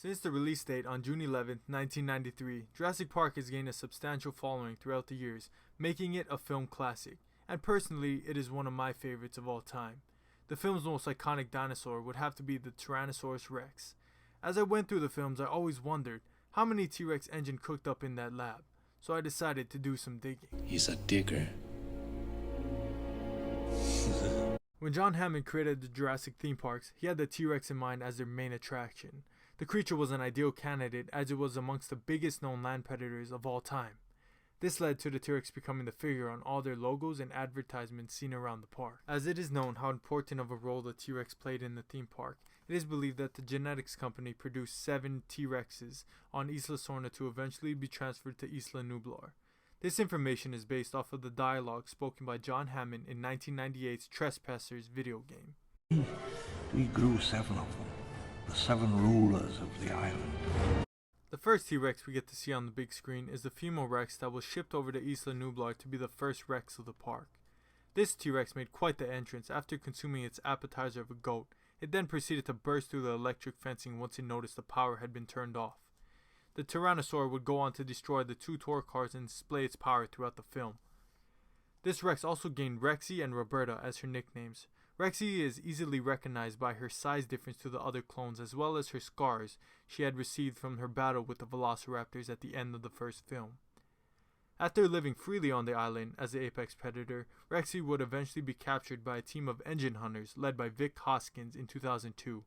Since the release date on June 11, 1993, Jurassic Park has gained a substantial following throughout the years, making it a film classic, and personally, it is one of my favorites of all time. The film's most iconic dinosaur would have to be the Tyrannosaurus Rex. As I went through the films, I always wondered how many T Rex Ingen cooked up in that lab, so I decided to do some digging. He's a digger. When John Hammond created the Jurassic theme parks, he had the T Rex in mind as their main attraction. The creature was an ideal candidate as it was amongst the biggest known land predators of all time. This led to the T Rex becoming the figure on all their logos and advertisements seen around the park. As it is known how important of a role the T Rex played in the theme park, it is believed that the genetics company produced 7 T Rexes on Isla Sorna to eventually be transferred to Isla Nublar. This information is based off of the dialogue spoken by John Hammond in 1998's Trespassers video game. We grew 7 of them, the 7 rulers of the island. The first T-Rex we get to see on the big screen is the female Rex that was shipped over to Isla Nublar to be the first Rex of the park. This T-Rex made quite the entrance after consuming its appetizer of a goat. It then proceeded to burst through the electric fencing once it noticed the power had been turned off. The Tyrannosaur would go on to destroy the 2 tour cars and display its power throughout the film. This Rex also gained Rexy and Roberta as her nicknames. Rexy is easily recognized by her size difference to the other clones as well as her scars she had received from her battle with the velociraptors at the end of the first film. After living freely on the island as the apex predator, Rexy would eventually be captured by a team of engine hunters led by Vic Hoskins in 2002.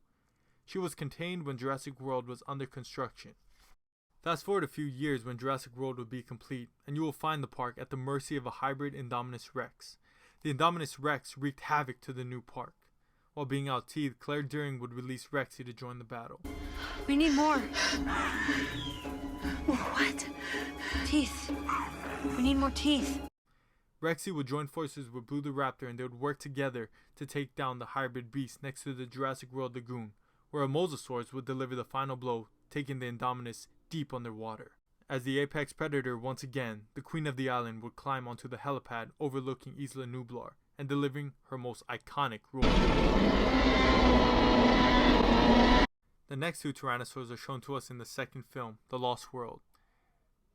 She was contained when Jurassic World was under construction. Fast forward a few years when Jurassic World will be complete, and you will find the park at the mercy of a hybrid Indominus Rex. The Indominus Rex wreaked havoc to the new park. While being out-teethed, Claire Deering would release Rexy to join the battle. We need more. What? Teeth. We need more teeth. Rexy would join forces with Blue the Raptor and they would work together to take down the hybrid beast next to the Jurassic World Lagoon, where a Mosasaurus would deliver the final blow, taking the Indominus deep underwater. As the apex predator once again, the queen of the island would climb onto the helipad overlooking Isla Nublar and delivering her most iconic roar. The next 2 Tyrannosaurs are shown to us in the second film, The Lost World.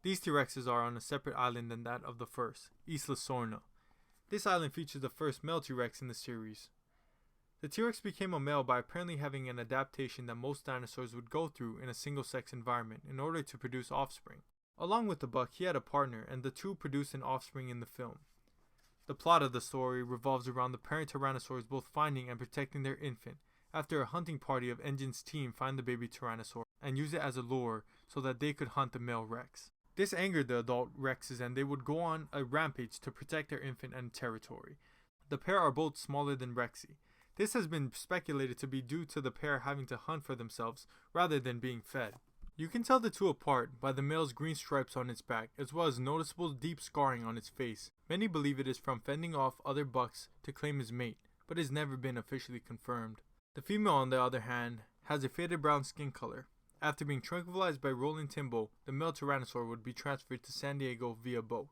These T-Rexes are on a separate island than that of the first, Isla Sorna. This island features the first male T-Rex in the series. The T-Rex became a male by apparently having an adaptation that most dinosaurs would go through in a single-sex environment in order to produce offspring. Along with the buck, he had a partner, and the two produced an offspring in the film. The plot of the story revolves around the parent Tyrannosaurs both finding and protecting their infant, after a hunting party of Engine's team find the baby Tyrannosaur and use it as a lure so that they could hunt the male Rex. This angered the adult Rexes and they would go on a rampage to protect their infant and territory. The pair are both smaller than Rexy. This has been speculated to be due to the pair having to hunt for themselves rather than being fed. You can tell the two apart by the male's green stripes on its back as well as noticeable deep scarring on its face. Many believe it is from fending off other bucks to claim his mate, but it has never been officially confirmed. The female, on the other hand, has a faded brown skin color. After being tranquilized by Roland Timbo, the male Tyrannosaur would be transferred to San Diego via boat.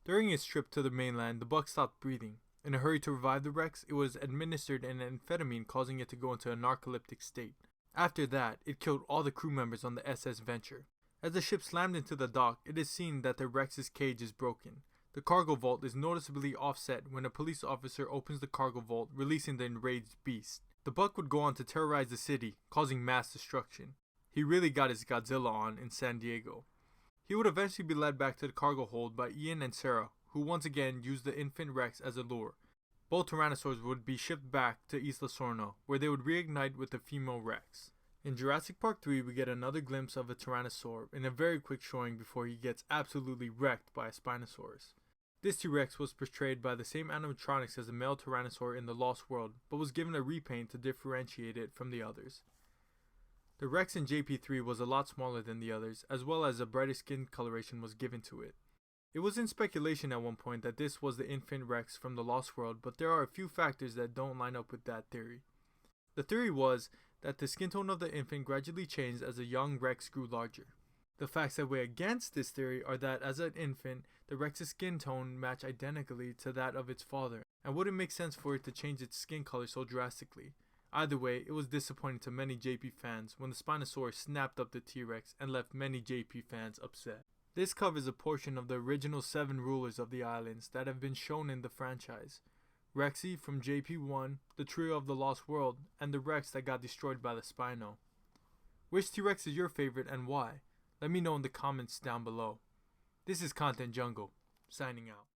During its trip to the mainland, the buck stopped breathing. In a hurry to revive the Rex, it was administered an amphetamine causing it to go into a narcoleptic state. After that, it killed all the crew members on the SS Venture. As the ship slammed into the dock, it is seen that the Rex's cage is broken. The cargo vault is noticeably offset when a police officer opens the cargo vault, releasing the enraged beast. The buck would go on to terrorize the city, causing mass destruction. He really got his Godzilla on in San Diego. He would eventually be led back to the cargo hold by Ian and Sarah, who once again used the infant Rex as a lure. Both Tyrannosaurs would be shipped back to Isla Sorna, where they would reignite with the female Rex. In Jurassic Park 3, we get another glimpse of a Tyrannosaur in a very quick showing before he gets absolutely wrecked by a Spinosaurus. This T-Rex was portrayed by the same animatronics as the male Tyrannosaur in The Lost World, but was given a repaint to differentiate it from the others. The Rex in JP3 was a lot smaller than the others, as well as a brighter skin coloration was given to it. It was in speculation at one point that this was the infant Rex from The Lost World, but there are a few factors that don't line up with that theory. The theory was that the skin tone of the infant gradually changed as the young Rex grew larger. The facts that weigh against this theory are that as an infant, the Rex's skin tone matched identically to that of its father, and wouldn't make sense for it to change its skin color so drastically. Either way, it was disappointing to many JP fans when the Spinosaurus snapped up the T-Rex and left many JP fans upset. This covers a portion of the original 7 rulers of the islands that have been shown in the franchise. Rexy from JP1, the trio of the Lost World, and the Rex that got destroyed by the Spino. Which T-Rex is your favorite and why? Let me know in the comments down below. This is Content Jungle, signing out.